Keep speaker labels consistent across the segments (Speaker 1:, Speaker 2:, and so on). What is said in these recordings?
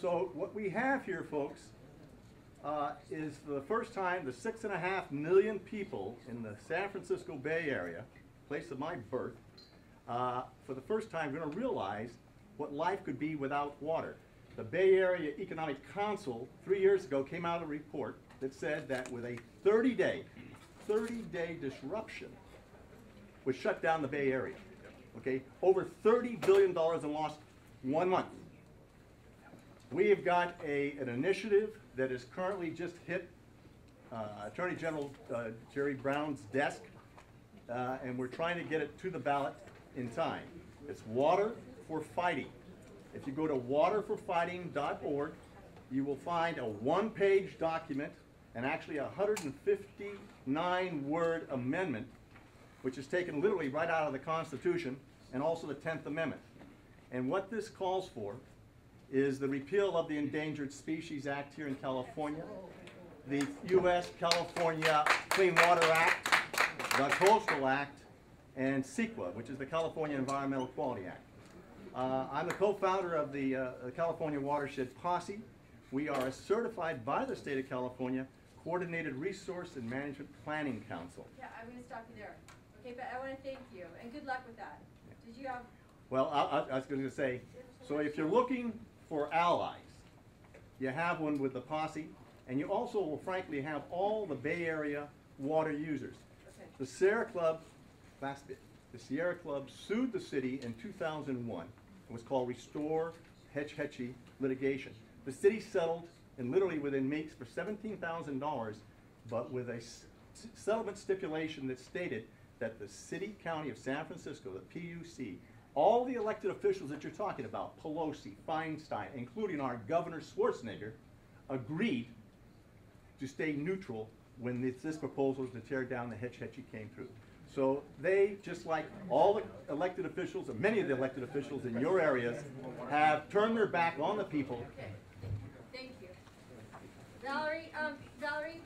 Speaker 1: So what we have here, folks, is for the first time the 6.5 million people in the San Francisco Bay Area, place of my birth, for the first time going to realize what life could be without water. The Bay Area Economic Council 3 years ago came out with a report that said that with a 30-day disruption would shut down the Bay Area. Okay, over $30 billion in loss 1 month. We have got an initiative that is currently just hit Attorney General Jerry Brown's desk, and we're trying to get it to the ballot in time. It's Water for Fighting. If you go to waterforfighting.org, you will find a one-page document and actually a 159-word amendment, which is taken literally right out of the Constitution and also the 10th Amendment. And what this calls for is the repeal of the Endangered Species Act here in California, the U.S. California Clean Water Act, the Coastal Act, and CEQA, which is the California Environmental Quality Act. I'm the co-founder of the California Watershed Posse. We are certified by the state of California Coordinated Resource and Management Planning Council.
Speaker 2: Yeah, I'm going to stop you there. Okay, but I want to thank you, and good luck with that. Did you have...
Speaker 1: Well, I was going to say, so if you're looking for allies, you have one with the Posse, and you also will frankly have all the Bay Area water users. Okay. The Sierra Club, last bit, the Sierra Club sued the city in 2001. It was called Restore Hetch Hetchy litigation. The city settled, and literally within weeks, for $17,000, but with a settlement stipulation that stated that the city, county of San Francisco, the PUC, all the elected officials that you're talking about, Pelosi, Feinstein, including our Governor Schwarzenegger, agreed to stay neutral when this proposal to tear down the Hetch Hetchy came through. So they, just like all the elected officials, or many of the elected officials in your areas, have turned their back on the people.
Speaker 2: Okay. Thank you. Valerie, Valerie,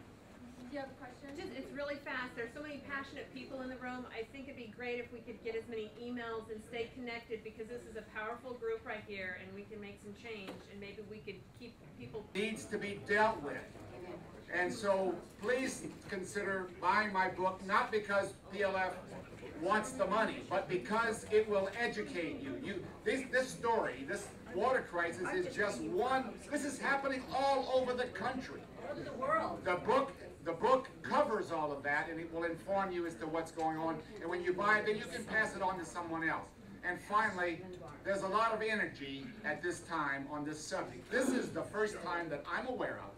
Speaker 2: do you have a question?
Speaker 3: It's really fast. There's so many passionate people in the room. I think it'd be great if we could get as many emails and stay connected, because this is a powerful group right here, and we can make some change, and maybe we could keep people...
Speaker 4: Needs to be dealt with. And so please consider buying my book, not because PLF wants the money, but because it will educate you. This story, this water crisis is just one. This is happening all over the country.
Speaker 2: All over the world.
Speaker 4: The book covers all of that, and it will inform you as to what's going on. And when you buy it, then you can pass it on to someone else. And finally, there's a lot of energy at this time on this subject. This is the first time that I'm aware of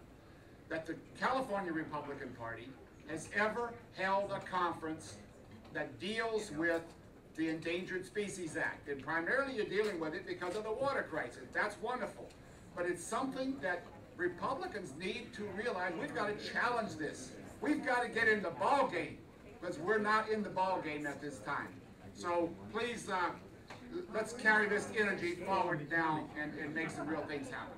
Speaker 4: that the California Republican Party has ever held a conference that deals with the Endangered Species Act. And primarily you're dealing with it because of the water crisis. That's wonderful. But it's something that Republicans need to realize. We've got to challenge this. We've got to get in the ball game, because we're not in the ball game at this time. So please, let's carry this energy forward now and make some real things happen.